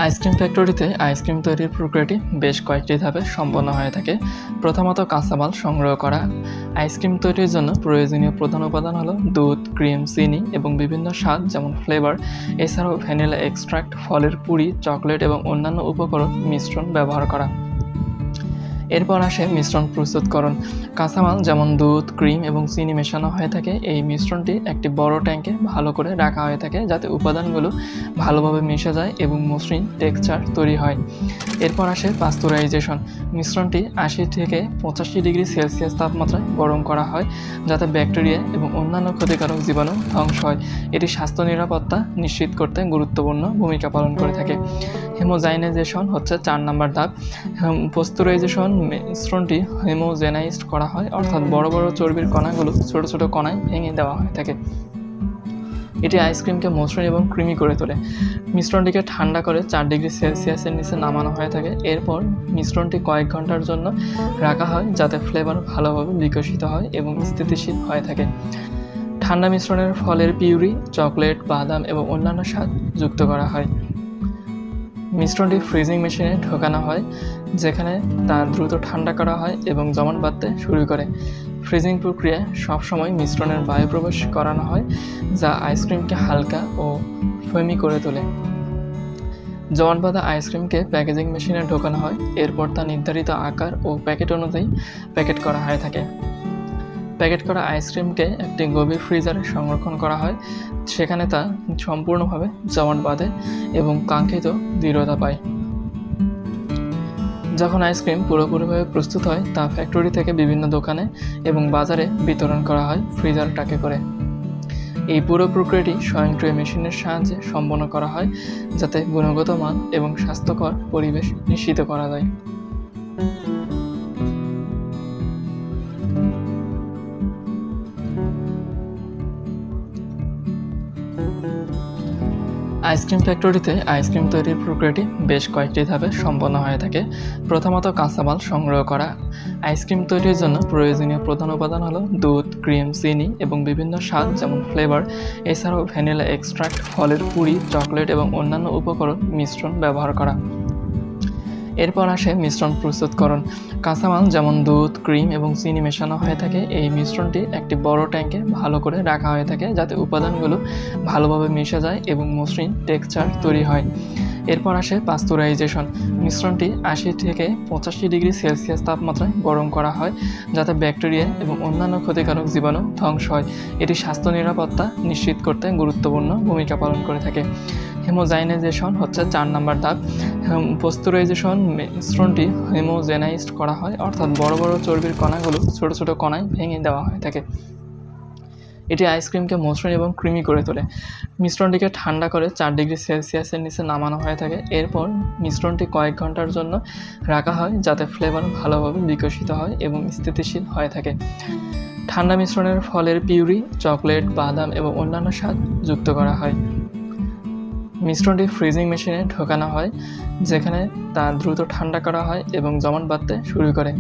Ice cream ফ্যাক্টরিতে ice cream তৈরির প্রক্রিয়াটি বেশ কয়েকটি ধাপে সম্পন্ন হয়ে থাকে। প্রথমত কাঁচামাল সংগ্রহ করা। আইসক্রিম তৈরির জন্য প্রয়োজনীয় প্রধান উপাদান হলো দুধ, ক্রিম, চিনি এবং বিভিন্ন স্বাদ যেমন ফ্লেভার। এছাড়াও ভ্যানিলা এক্সট্রাক্ট, ফলের পুরি, চকলেট এবং অন্যান্য উপকরণ মিশ্রণ ব্যবহার করা। এরপর আসে মিশ্রণ প্রস্তুতকরণ। কাঁচামাল যেমন দুধ, ক্রিম এবং চিনি মেশানো হয়ে থাকে। এই মিশ্রণটি একটি বড় ট্যাঙ্কে ভালো করে রাখা হয়ে থাকে যাতে উপাদানগুলো ভালোভাবে মিশে যায় এবং মসৃণ টেক্সচার তৈরি হয়। এরপর আসে পাস্তুরাইজেশন। মিশ্রণটি ৮০ থেকে ৮৫ ডিগ্রি সেলসিয়াস তাপমাত্রায় গরম করা হয় যাতে ব্যাকটেরিয়া এবং অন্যান্য ক্ষতিকারক জীবাণু ধ্বংস হয়। এটি স্বাস্থ্য নিরাপত্তা নিশ্চিত করতে গুরুত্বপূর্ণ ভূমিকা পালন করে থাকে। হেমোজাইনাইজেশন হচ্ছে ৪ নম্বর ধাপ। পাস্তুরাইজেশন মিশ্রণটি হোমোজেনাইজড করা হয়, অর্থাৎ বড় বড় চর্বির কণাগুলো ছোট ছোট কণায় ভেঙে দেওয়া হয়ে থাকে। এটি আইসক্রিমকে মসৃণ এবং ক্রিমি করে তোলে। মিশ্রণটিকে ঠান্ডা করে ৪ ডিগ্রি সেলসিয়াসের নিচে নামানো হয়ে থাকে। এরপর মিশ্রণটি কয়েক ঘন্টার জন্য রাখা হয় যাতে ফ্লেভার ভালোভাবে বিকশিত হয় এবং স্থিতিশীল হয়ে থাকে। ঠান্ডা মিশ্রণের ফলের পিউরি, চকলেট, বাদাম এবং অন্যান্য স্বাদ যুক্ত করা হয়। মিশ্রণটি ফ্রিজিং মেশিনে ঢোকানো হয় যেখানে তা দ্রুত ঠান্ডা করা হয় এবং জমাট বাঁধতে শুরু করে। ফ্রিজিং প্রক্রিয়ায় সবসময় মিশ্রণের বায়ু প্রবেশ করানো হয় যা আইসক্রিমকে হালকা ও ফোমি করে তোলে। জমাট বাঁধা আইসক্রিমকে প্যাকেজিং মেশিনে ঢোকানো হয়। এরপর তা নির্ধারিত আকার ও প্যাকেট অনুযায়ী প্যাকেট করা হয়ে থাকে। প্যাকেট করা আইসক্রিমকে একটি গভীর ফ্রিজারে সংরক্ষণ করা হয়, সেখানে তা সম্পূর্ণভাবে জমাট বাঁধে এবং কাঙ্ক্ষিত দৃঢ়তা পায়। যখন আইসক্রিম পুরোপুরিভাবে প্রস্তুত হয় তা ফ্যাক্টরি থেকে বিভিন্ন দোকানে এবং বাজারে বিতরণ করা হয় ফ্রিজার ট্রাকে করে। এই পুরো প্রক্রিয়াটি স্বয়ংক্রিয় মেশিনের সাহায্যে সম্পন্ন করা হয় যাতে গুণগত মান এবং স্বাস্থ্যকর পরিবেশ নিশ্চিত করা যায়। আইসক্রিম ফ্যাক্টরিতে আইসক্রিম তৈরির প্রক্রিয়াটি বেশ কয়েকটি ধাপে সম্পন্ন হয়ে থাকে। প্রথমত কাঁচামাল সংগ্রহ করা। আইসক্রিম তৈরির জন্য প্রয়োজনীয় প্রধান উপাদান হলো দুধ, ক্রিম, চিনি এবং বিভিন্ন স্বাদ যেমন ফ্লেভার। এছাড়াও ভ্যানিলা এক্সট্রাক্ট, ফলের পুরি, চকলেট এবং অন্যান্য উপকরণ মিশ্রণ ব্যবহার করা। এরপর আসে মিশ্রণ প্রস্তুতকরণ। কাঁচামাল যেমন দুধ, ক্রিম এবং চিনি মেশানো হয়ে থাকে। এই মিশ্রণটি একটি বড় ট্যাঙ্কে ভালো করে রাখা হয়ে থাকে যাতে উপাদানগুলো ভালোভাবে মিশে যায় এবং মসৃণ টেক্সচার তৈরি হয়। এরপর আসে পাস্তুরাইজেশন। মিশ্রণটি ৮০ থেকে ৮৫ ডিগ্রি সেলসিয়াস তাপমাত্রায় গরম করা হয় যাতে ব্যাকটেরিয়া এবং অন্যান্য ক্ষতিকারক জীবাণু ধ্বংস হয়। এটি স্বাস্থ্য নিরাপত্তা নিশ্চিত করতে গুরুত্বপূর্ণ ভূমিকা পালন করে থাকে। হেমোজাইনাইজেশন হচ্ছে ৪ নম্বর ধাপ। পাস্তুরাইজেশন মিশ্রণটি হোমোজেনাইজড করা হয়, অর্থাৎ বড় বড় চর্বির কণাগুলো ছোট ছোট কণায় ভেঙে দেওয়া হয়ে থাকে। এটি আইসক্রিমকে মসৃণ এবং ক্রিমি করে তোলে। মিশ্রণটিকে ঠান্ডা করে ৪ ডিগ্রি সেলসিয়াসের নিচে নামানো হয়ে থাকে। এরপর মিশ্রণটি কয়েক ঘন্টার জন্য রাখা হয় যাতে ফ্লেভার ভালোভাবে বিকশিত হয় এবং স্থিতিশীল হয়ে থাকে। ঠান্ডা মিশ্রণের ফলের পিউরি, চকলেট, বাদাম এবং অন্যান্য স্বাদ যুক্ত করা হয়। মিশ্রণটি ফ্রিজিং মেশিনে ঢোকানো হয় যেখানে তা দ্রুত ঠান্ডা করা হয় এবং জমাট বাঁধতে শুরু করে।